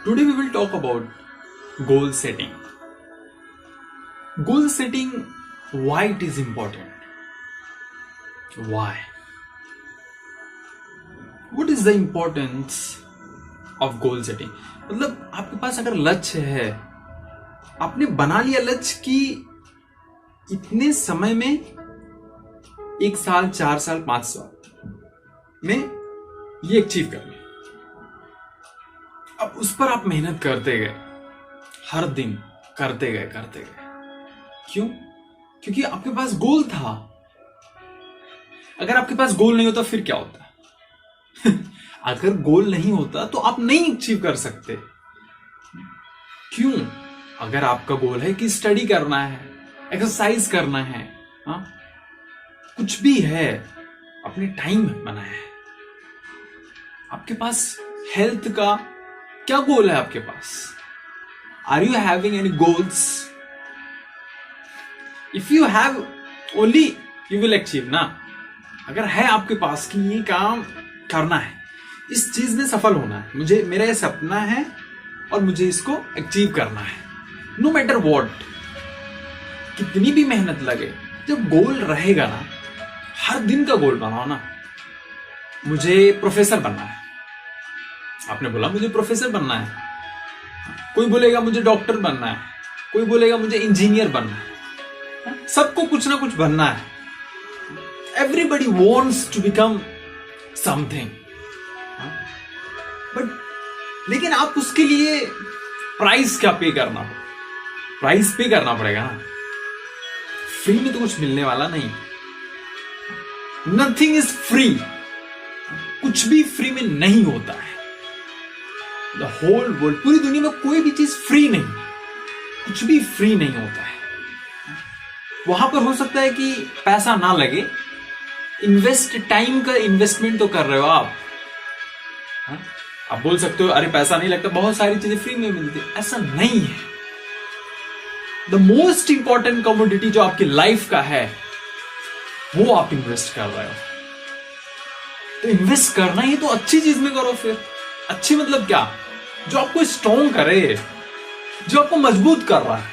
Today we will talk about goal setting. Goal setting, why it is important? Why? What is the importance of goal setting? मतलब आपके पास अगर लक्ष्य है, आपने बना लिया लक्ष्य कि इतने समय में 1 साल, 4 साल, 5 साल में ये अचीव करना। अब उस पर आप मेहनत करते गए, हर दिन करते गए। क्यों? क्योंकि आपके पास गोल था। अगर आपके पास गोल नहीं होता फिर क्या होता? अगर गोल नहीं होता तो आप नहीं अचीव कर सकते। क्यों? अगर आपका गोल है कि स्टडी करना है, एक्सरसाइज करना है, कुछ भी है, अपने टाइम बनाया है, आपके पास हेल्थ का क्या गोल है? आपके पास are you having any goals? If you have only you will achieve ना। अगर है आपके पास कि ये काम करना है, इस चीज में सफल होना है, मुझे मेरा ये सपना है और मुझे इसको अचीव करना है, नो मैटर व्हाट, कितनी भी मेहनत लगे, जब गोल रहेगा ना, हर दिन का गोल बनाओ ना। मुझे प्रोफेसर बनना है, आपने बोला मुझे प्रोफेसर बनना है। कोई बोलेगा मुझे डॉक्टर बनना है, कोई बोलेगा मुझे इंजीनियर बनना है। सबको कुछ ना कुछ बनना है। Everybody wants to become something, but लेकिन आप उसके लिए प्राइस क्या पे करना हो? प्राइस पे करना पड़ेगा ना। फ्री में तो कुछ मिलने वाला नहीं। Nothing is free. कुछ भी फ्री में नहीं होता है। द होल वर्ल्ड, पूरी दुनिया में कोई भी चीज फ्री नहीं, कुछ भी फ्री नहीं होता है। वहां पर हो सकता है कि पैसा ना लगे, टाइम का इन्वेस्टमेंट तो कर रहे हो आप। आप बोल सकते हो अरे पैसा नहीं लगता, बहुत सारी चीजें फ्री में मिलती है। ऐसा नहीं है। द मोस्ट इंपॉर्टेंट कमोडिटी जो आपकी लाइफ का है, वो आप इन्वेस्ट कर रहे हो। तो इन्वेस्ट करना ही तो अच्छी चीज में करो। फिर अच्छी मतलब क्या? जो आपको स्ट्रॉन्ग करे, जो आपको मजबूत कर रहा है,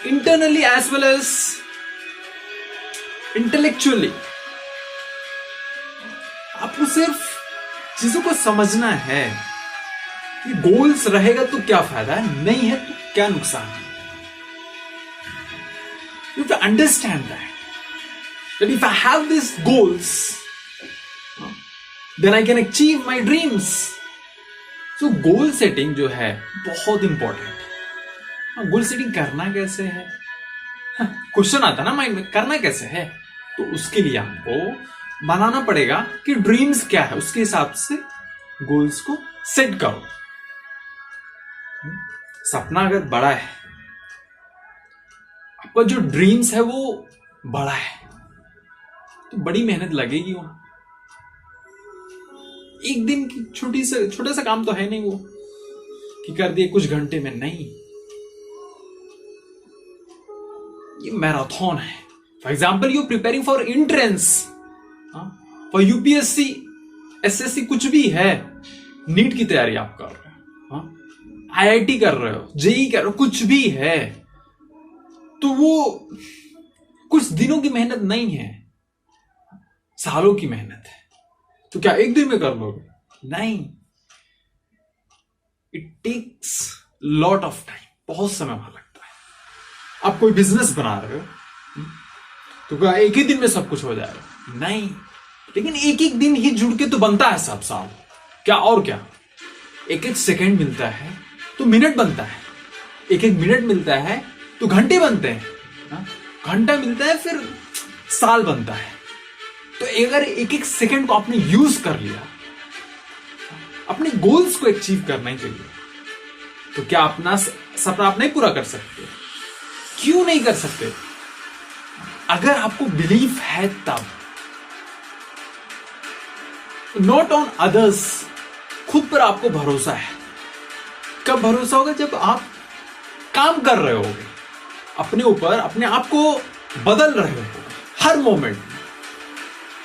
internally as well as intellectually. आपको सिर्फ चीजों को समझना है कि गोल्स रहेगा तो क्या फायदा है, नहीं है तो क्या नुकसान है। You have to understand that if I have this goals, then I can achieve my dreams. So goal setting जो है बहुत इंपॉर्टेंट। गोल सेटिंग करना कैसे है? क्वेश्चन आता है ना माइंड में, करना कैसे है? तो उसके लिए आपको बनाना पड़ेगा कि ड्रीम्स क्या है, उसके हिसाब से गोल्स को सेट करो। सपना अगर बड़ा है, आपका जो ड्रीम्स है वो बड़ा है, तो बड़ी मेहनत लगेगी वहां। एक दिन की छोटा सा काम तो है नहीं वो कि कर दिए कुछ घंटे में। नहीं, ये मैराथन है। For example you preparing for entrance, for UPSC, SSC, कुछ भी है, नीट की तैयारी आप कर रहे हो, आईआईटी कर रहे हो, जेई कर रहे हो, कुछ भी है, तो वो कुछ दिनों की मेहनत नहीं है, सालों की मेहनत है। तो क्या एक दिन में कर लोगे? नहीं, it takes lot of time, बहुत समय वहां लगता है। आप कोई बिजनेस बना रहे हो तो क्या एक ही दिन में सब कुछ हो जाएगा? नहीं, लेकिन एक एक दिन ही जुड़ के तो बनता है सब साल। क्या और क्या, एक एक सेकंड मिलता है तो मिनट बनता है, एक एक मिनट मिलता है तो घंटे बनते हैं, घंटा मिलता है फिर साल बनता है। तो अगर एक एक सेकंड को आपने यूज कर लिया अपने गोल्स को अचीव करने के लिए, तो क्या अपना सपना आप नहीं पूरा कर सकते? क्यों नहीं कर सकते? अगर आपको बिलीफ है तब। नॉट ऑन अदर्स, खुद पर आपको भरोसा है। कब भरोसा होगा? जब आप काम कर रहे होगे अपने ऊपर, अपने आप को बदल रहे होगे हर मोमेंट में,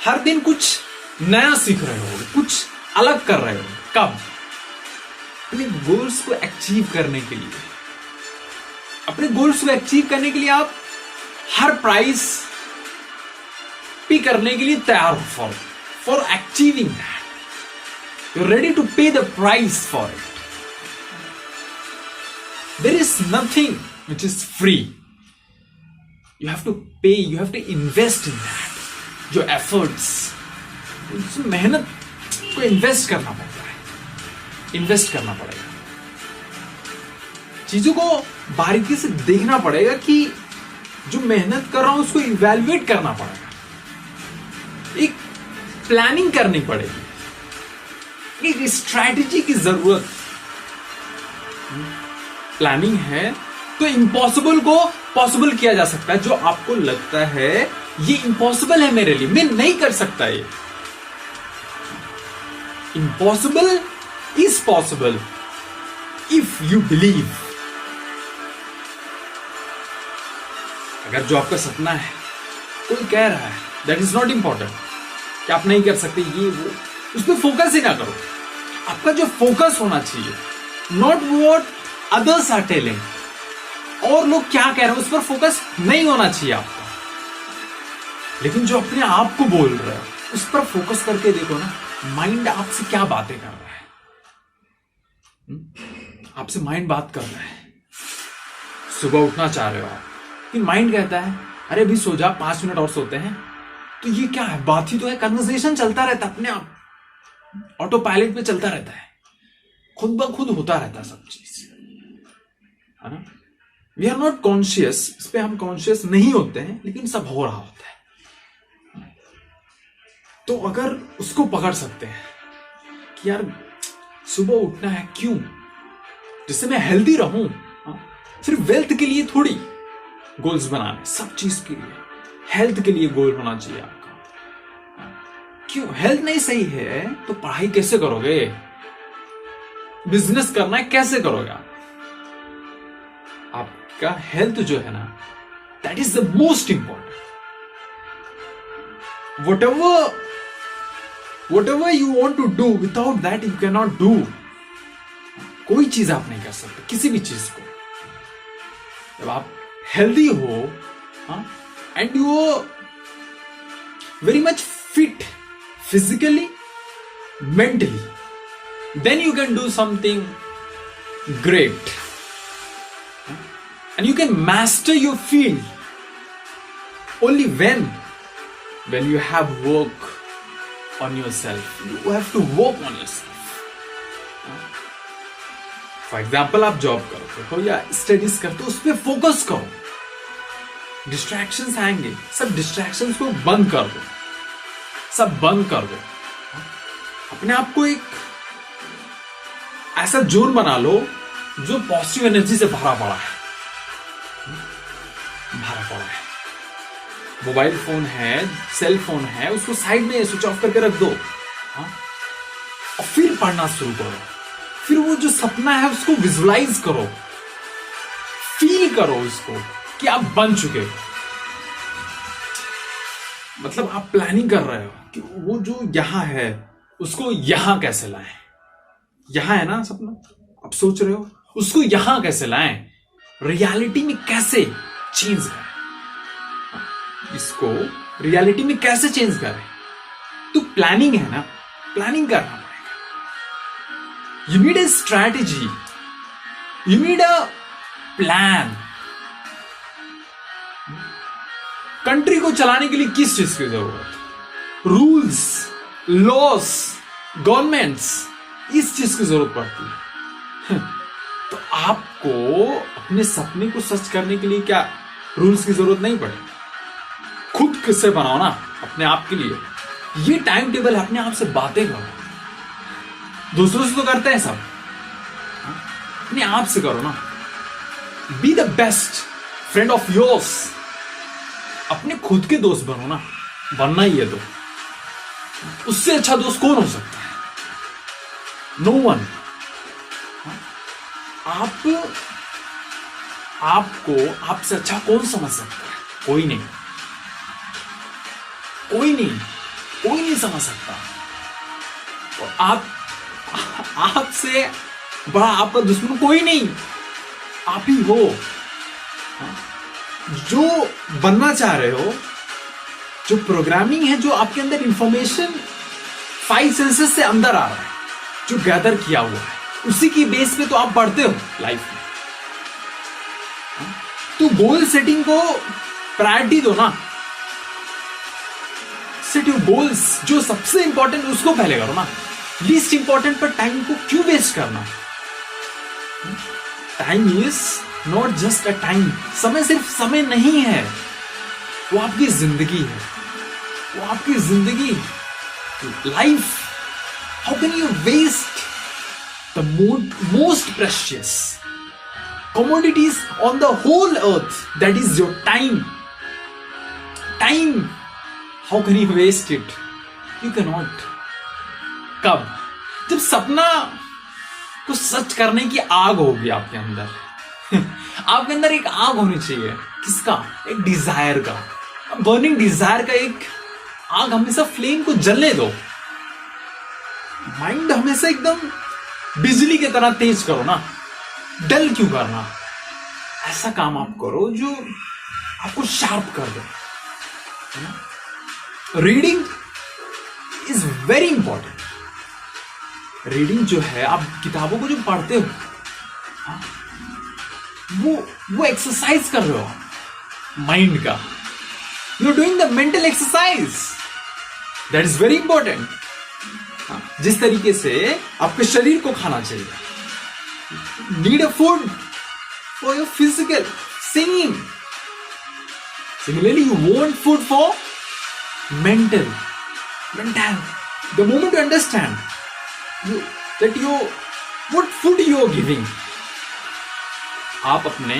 हर दिन कुछ नया सीख रहे होगे, कुछ अलग कर रहे होगे। कब? अपने गोल्स को अचीव करने के लिए, आप हर प्राइस पे करने के लिए तैयार हो for achieving that. You are ready to pay the price for it. There is nothing which is free. You have to pay, you have to invest in that. Your efforts, मेहनत को invest करना पड़ेगा। चीजों को बारीकी से देखना पड़ेगा कि जो मेहनत कर रहा हूं उसको इवैल्यूएट करना पड़ेगा। एक प्लानिंग करनी पड़ेगी, एक स्ट्रैटेजी की जरूरत। प्लानिंग है तो इम्पॉसिबल को पॉसिबल किया जा सकता है। जो आपको लगता है ये इम्पॉसिबल है मेरे लिए, मैं नहीं कर सकता, ये impossible is possible if you believe. अगर जो आपका सपना है कोई कह रहा है दैट इज नॉट इंपॉर्टेंट, कि आप नहीं कर सकते ये वो, उस पर फोकस ही ना करो। आपका जो फोकस होना चाहिए, not what others are telling, और लोग क्या कह रहे हैं उस पर फोकस नहीं होना चाहिए आपका। लेकिन जो अपने आप को बोल रहे हो उस पर फोकस करके देखो ना, माइंड आपसे क्या बातें कर रहा है। आपसे माइंड बात कर रहा है। सुबह उठना चाह रहे हो आप, कि माइंड कहता है अरे अभी सो जा, 5 मिनट और सोते हैं। तो ये क्या है, बात ही तो है, कन्वर्सेशन चलता रहता है अपने आप, ऑटो पायलट पे चलता रहता है, खुद ब खुद होता रहता है सब चीज, है ना। वी आर नॉट कॉन्शियस, इस पे हम कॉन्शियस नहीं होते हैं, लेकिन सब हो रहा होता है। तो अगर उसको पकड़ सकते हैं कि यार सुबह उठना है क्यों, जिससे मैं हेल्दी रहूं, सिर्फ वेल्थ के लिए थोड़ी गोल्स बनाने, सब चीज के लिए, हेल्थ के लिए गोल होना चाहिए आपका। क्यों, हेल्थ नहीं सही है तो पढ़ाई कैसे करोगे, बिजनेस करना है कैसे करोगे आप? आपका हेल्थ जो है ना, that is the most important. whatever you want to do, without that you cannot do। कोई चीज आप नहीं कर सकते, किसी भी चीज को। जब आप हेल्दी हो and you very much fit physically, mentally, then you can do something great and you can master your field only when you have work on yourself. You have to work on yourself. For example, आप job करते हो या studies करते हो, उस पर focus करो। Distractions आएंगे, सब डिस्ट्रैक्शंस को बंद कर दो, सब बंद कर दो। अपने आप को एक ऐसा जोन बना लो जो पॉजिटिव एनर्जी से भरा पड़ा है। मोबाइल फोन है, सेल फोन है, उसको साइड में स्विच ऑफ करके रख दो, और फिर पढ़ना शुरू करो। फिर वो जो सपना है उसको विजुलाइज करो, फील करो उसको कि आप बन चुके हो। मतलब आप प्लानिंग कर रहे हो कि वो जो यहां है उसको यहां कैसे लाएं। यहां है ना सपना, आप सोच रहे हो उसको यहां कैसे लाएं, रियलिटी में कैसे चेंज करें, इसको रियलिटी में कैसे चेंज करें। तो प्लानिंग है ना, प्लानिंग करना पड़ेगा। You need a strategy, you need a plan. Country को चलाने के लिए किस चीज की जरूरत, रूल्स, लॉस, गवर्नमेंट्स, इस चीज की जरूरत पड़ती है। तो आपको अपने सपने को सच करने के लिए क्या रूल्स की जरूरत नहीं पड़ेगी, खुद किससे बनाओ ना अपने आप के लिए। ये टाइम टेबल है, अपने आप से बातें करो। दूसरों से तो करते हैं सब, अपने आप से करो ना। Be the best friend of yours. अपने खुद के दोस्त बनो ना, बनना ही है तो। उससे अच्छा दोस्त कौन हो सकता है? No one. आपको आपसे अच्छा कौन समझ सकता है? कोई नहीं, कोई नहीं समझ सकता। और आपसे बड़ा आपका दुश्मन कोई नहीं, आप ही हो। जो बनना चाह रहे हो, जो प्रोग्रामिंग है, जो आपके अंदर इंफॉर्मेशन 5 सेंसेस से अंदर आ रहा है, जो गैदर किया हुआ है, उसी की बेस पे तो आप बढ़ते हो लाइफ में। तो गोल सेटिंग को प्रायोरिटी दो ना। सेट योर गोल्स, जो सबसे इंपॉर्टेंट उसको पहले करो ना। लीस्ट इंपॉर्टेंट पर टाइम को क्यों वेस्ट करना? Time is not just a time. समय सिर्फ समय नहीं है, वो आपकी जिंदगी है, वो आपकी जिंदगी, life. How can you waste the most precious commodities on the whole earth, that is your time. How can you waste it? You cannot. कब? जब सपना को सच करने की आग होगी आपके अंदर। आपके अंदर एक आग होनी चाहिए। किसका? एक डिजायर का, बर्निंग डिजायर का एक आग। हमेशा फ्लेम को जलने दो। माइंड हमेशा एकदम बिजली की तरह तेज करो ना। डल क्यों करना? ऐसा काम आप करो जो आपको शार्प कर दे। Reading is very important. Reading जो है, आप किताबों को जो पढ़ते हो, वो एक्सरसाइज कर रहे हो माइंड का। You are doing the mental exercise, that is very important. जिस तरीके से आपके शरीर को खाना चाहिए, need a food for your physical, same. Similarly, you want food for mental. The moment you understand what food you are giving, आप अपने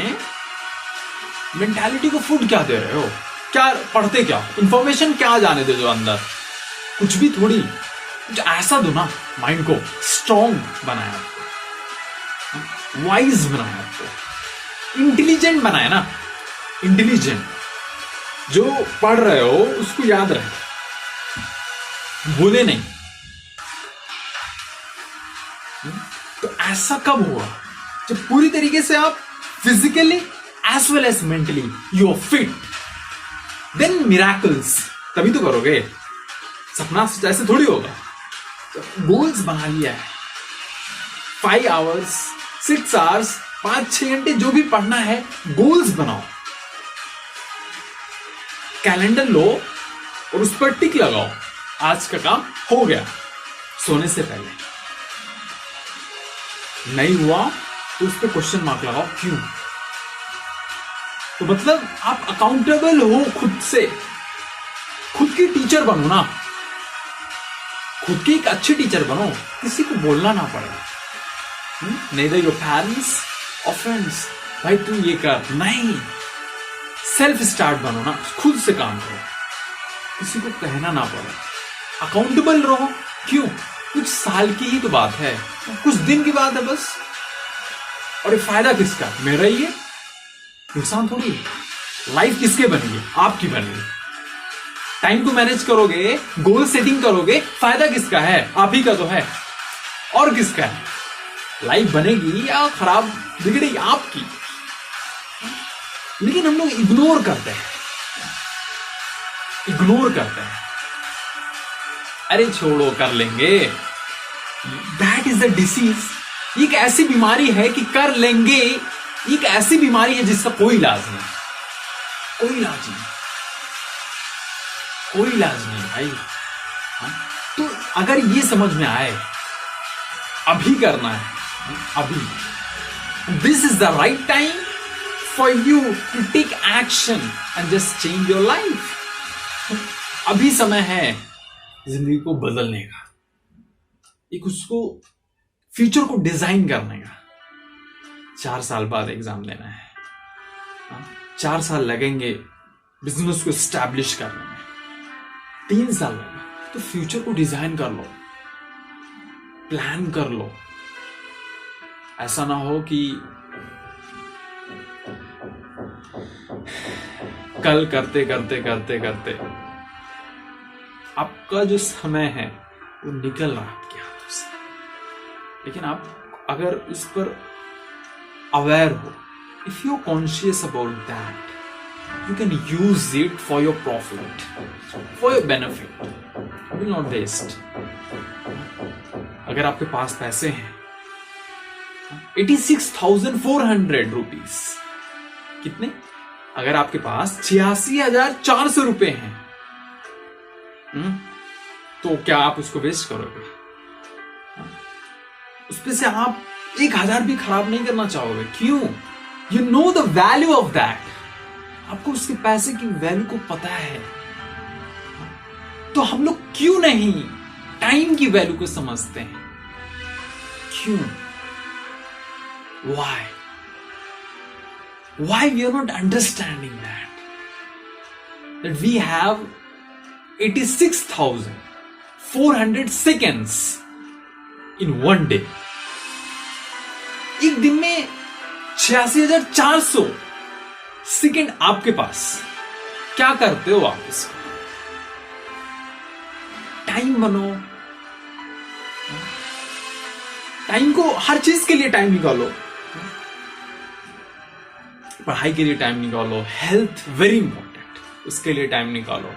मेंटालिटी को फूड क्या दे रहे हो? क्या पढ़ते, क्या इंफॉर्मेशन क्या जाने दे जो अंदर? कुछ भी थोड़ी, कुछ ऐसा दो ना। माइंड को स्ट्रॉन्ग बनाया, वाइज बनाया, आपको इंटेलिजेंट बनाया ना। इंटेलिजेंट, जो पढ़ रहे हो उसको याद रहे, भूले नहीं। तो ऐसा कब हुआ? जब पूरी तरीके से आप physically as well as mentally you are fit, then miracles तभी तो करोगे। सपना ऐसे थोड़ी होगा। गोल्स बना लिया है, 5 hours 6 hours 5-6 घंटे जो भी पढ़ना है, गोल्स बनाओ। कैलेंडर लो और उस पर टिक लगाओ, आज का काम हो गया। सोने से पहले नहीं हुआ तो उस पर क्वेश्चन मार्क लगाओ, क्यों? तो मतलब आप अकाउंटेबल हो खुद से। खुद की टीचर बनो ना, खुद की एक अच्छी टीचर बनो, किसी को बोलना ना पड़े। Neither your parents or friends, भाई तू ये कर, नहीं। सेल्फ स्टार्ट बनो ना, खुद से काम करो, किसी को कहना ना पड़े। अकाउंटेबल रहो, क्यों? कुछ साल की ही तो बात है, कुछ दिन की बात है बस। और ये फायदा किसका? मेरा ही है, नुकसान थोड़ी। लाइफ किसके बनेगी? आपकी बनेगी। टाइम को मैनेज करोगे, गोल सेटिंग करोगे, फायदा किसका है? आप ही का तो है, और किसका है? लाइफ बनेगी या खराब बिगड़ेगी आपकी। लेकिन हम लोग इग्नोर करते हैं। अरे छोड़ो, कर लेंगे। That is the disease. एक ऐसी बीमारी है कि कर लेंगे, एक ऐसी बीमारी है जिसका कोई इलाज नहीं, कोई इलाज नहीं भाई। तो अगर ये समझ में आए, अभी करना है, अभी। This is the right time for you to take action and just change your life. अभी समय है जिंदगी को बदलने का, एक उसको फ्यूचर को डिजाइन करने का। 4 साल बाद एग्जाम देना है, 4 साल लगेंगे बिजनेस को एस्टैब्लिश करने में, 3 साल लगे। तो फ्यूचर को डिजाइन कर लो, प्लान कर लो। ऐसा ना हो कि कल करते करते आपका जो समय है वो निकल रहा है आपके हाथों से, लेकिन आप अगर इस पर अवेयर हो, if you are conscious about that, you can use it for your profit, for your benefit, will not waste. अगर आपके पास पैसे हैं 86,400 रुपीज, कितने? अगर आपके पास 86,400 रुपए हैं, तो क्या आप उसको वेस्ट करोगे? उसपे से आप 1,000 भी खराब नहीं करना चाहोगे। क्यों? You know the value of that. आपको उसके पैसे की वैल्यू को पता है। तो हम लोग क्यों नहीं टाइम की वैल्यू को समझते हैं? क्यों? Why we are not understanding that we have 86,400 seconds in one day. एक दिन में 86,400 सेकेंड आपके पास। क्या करते हो आप इसको? टाइम बनो, टाइम को हर चीज के लिए टाइम निकालो। पढ़ाई के लिए टाइम निकालो, हेल्थ वेरी इंपॉर्टेंट, उसके लिए टाइम निकालो।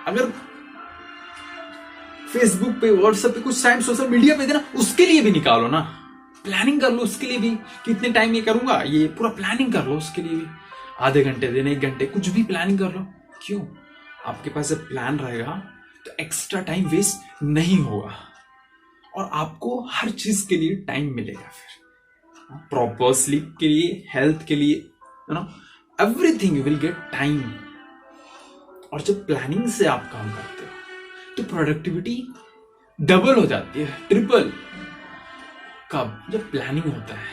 अगर फेसबुक पे, व्हाट्सएप पे कुछ टाइम सोशल मीडिया पे देना, उसके लिए भी निकालो ना। प्लानिंग कर लो उसके लिए भी, कितने टाइम ये करूंगा, ये पूरा प्लानिंग कर लो उसके लिए भी। आधे घंटे देने, 1 घंटे, कुछ भी प्लानिंग कर लो। क्यों? आपके पास जब प्लान रहेगा तो एक्स्ट्रा टाइम वेस्ट नहीं होगा और आपको हर चीज के लिए टाइम मिलेगा। फिर प्रॉपर स्लीप के लिए, हेल्थ के लिए, you know, everything you will get time. और जब प्लानिंग से आप काम करते हो तो प्रोडक्टिविटी डबल हो जाती है, ट्रिपल। कब? जब प्लानिंग होता है,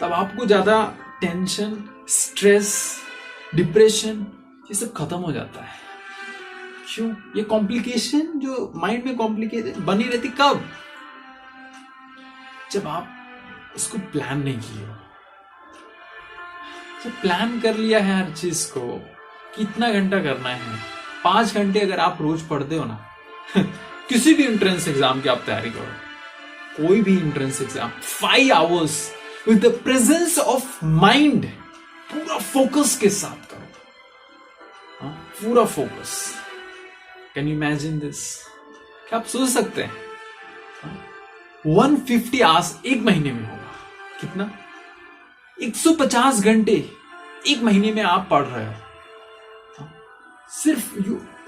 तब आपको ज्यादा टेंशन, स्ट्रेस, डिप्रेशन, ये सब खत्म हो जाता है। क्यों? ये कॉम्प्लिकेशन जो माइंड में कॉम्प्लिकेशन बनी रहती, कब? जब आप इसको प्लान नहीं किए हो। जब प्लान कर लिया है हर चीज को, कितना घंटा करना है, 5 घंटे अगर आप रोज पढ़ते हो ना किसी भी एंट्रेंस एग्जाम की आप तैयारी करो, कोई भी entrance exam, 5 hours with the presence of mind, पूरा फोकस के साथ करो। पूरा focus. Can you imagine this? क्या आप सोच सकते हैं? 150 आवर्स 1 महीने में होगा। कितना? 150 घंटे 1 महीने में आप पढ़ रहे हो। सिर्फ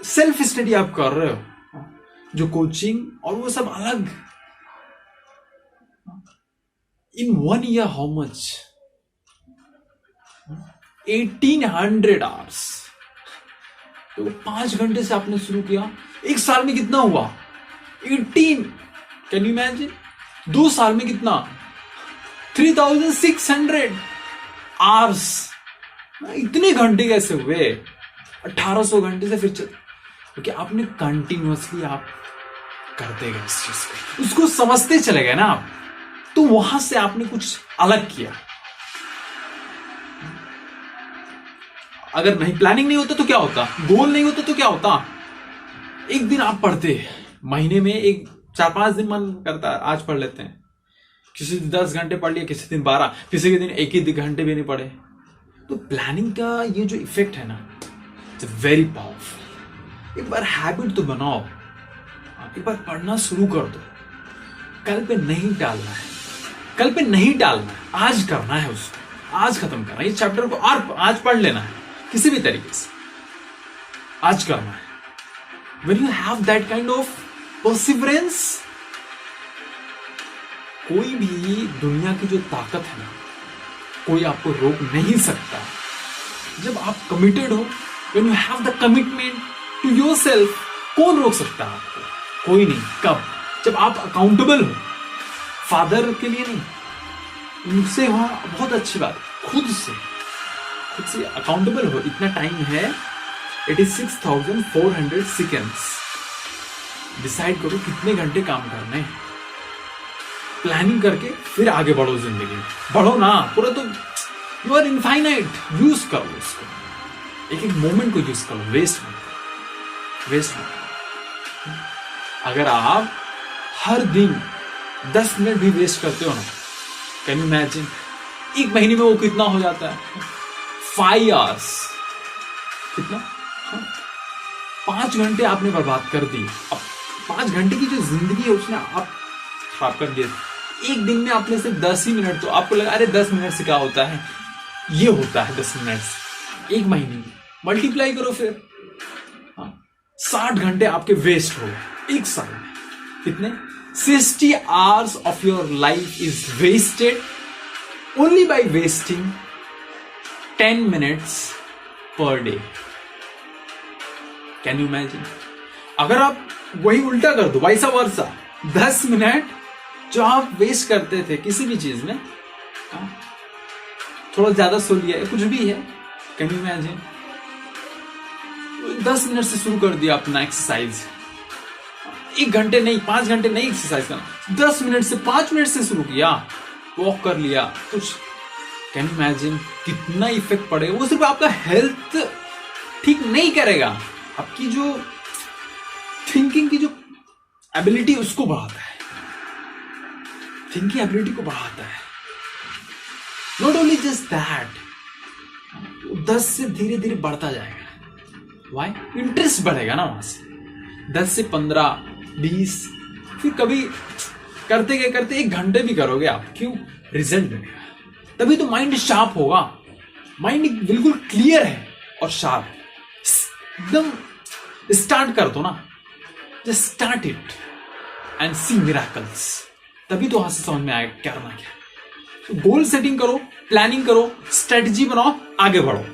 सेल्फ स्टडी आप कर रहे हो, जो कोचिंग और वो सब अलग। इन 1 ईयर हाउ मच? 1800 आवर्स। तो 5 घंटे से आपने शुरू किया, 1 साल में कितना हुआ? 18। Can you imagine? 2 साल में कितना? 3600 आवर्स। इतने घंटे कैसे हुए? 1800 घंटे से फिर क्योंकि आपने कंटिन्यूअसली आप करते गए इस चीज को, उसको समझते चले गए ना आप, तो वहां से आपने कुछ अलग किया। अगर नहीं, प्लानिंग नहीं होता तो क्या होता? गोल नहीं होता तो क्या होता? एक दिन आप पढ़ते, महीने में 4-5 दिन मन करता है आज पढ़ लेते हैं, किसी दिन 10 घंटे पढ़ लिया, किसी दिन 12, किसी के दिन 1 घंटे भी नहीं पढ़े। तो प्लानिंग का ये जो इफेक्ट है ना, इट्स वेरी पावरफुल। एक बार हैबिट तो बनाओ, एक बार पढ़ना शुरू कर दो। कल पे नहीं टालना है, कल पे नहीं टालना है, आज करना है उसको, आज खत्म करना है। इस चैप्टर को आज पढ़ लेना है किसी भी तरीके से, आज करना है। When you have that kind of perseverance, कोई भी दुनिया की जो ताकत है ना, कोई आपको रोक नहीं सकता। जब आप कमिटेड हो, when you have the commitment to yourself, कौन रोक सकता है आपको? कोई नहीं। कब? जब आप अकाउंटेबल हो, फादर के लिए नहीं, मुझसे वहां बहुत अच्छी बात, खुद से अकाउंटेबल हो। इतना टाइम है, 86,400 सेकेंड्स। डिसाइड करो कितने घंटे काम करने हैं, प्लानिंग करके फिर आगे बढ़ो, जिंदगी में बढ़ो ना पूरा। तो यू आर इनफाइनाइट, यूज करो उसको, एक एक मोमेंट को यूज करो, वेस्ट मत। अगर आप हर दिन 10 मिनट भी वेस्ट करते हो ना, कैन यू इमेजिन 1 महीने में वो कितना हो जाता है? 5 hours, कितना? 5 घंटे आपने बर्बाद कर दी। अब 5 घंटे की जो जिंदगी है उसने आप खराब कर दिया। एक दिन में आपने सिर्फ 10 ही मिनट, तो आपको लगा अरे 10 मिनट से क्या होता है, ये होता है 10 मिनट से। 1 महीने में मल्टीप्लाई करो फिर, 60 घंटे आपके वेस्ट हो गए 1 साल में। कितने? 60 hours of your life is wasted only by wasting 10 minutes per day. Can you imagine? अगर आप वही उल्टा कर दो, वैसा वर्षा 10 मिनट जो आप वेस्ट करते थे किसी भी चीज में, थोड़ा ज्यादा सो लिया, कुछ भी है, कैन यू इमेजिन? 10 मिनट से शुरू कर दिया अपना एक्सरसाइज। 1 घंटे नहीं, 5 घंटे नहीं एक्सरसाइज करना, 10 मिनट से 5 मिनट से शुरू किया, वॉक कर लिया कुछ। कैन यू इमेजिन कितना इफेक्ट पड़ेगा? वो सिर्फ आपका हेल्थ ठीक नहीं करेगा, आपकी जो थिंकिंग की जो एबिलिटी उसको बढ़ाता है, थिंकिंग एबिलिटी को बढ़ाता है। नॉट ओनली जस्ट दैट, 10 से धीरे धीरे बढ़ता जाएगा। वाई? इंटरेस्ट बढ़ेगा ना वहां से। 10 से 15, 20, फिर कभी करते गए करते 1 घंटे भी करोगे आप। क्यों? रिजल्ट मिलेगा, तभी तो माइंड शार्प होगा। माइंड बिल्कुल क्लियर है और शार्प, एकदम स्टार्ट कर दो ना, just start it and see miracles. तभी तो वहां से समझ में आएगा करना क्या। तो गोल सेटिंग करो, प्लानिंग करो, स्ट्रेटजी बनाओ, आगे बढ़ो।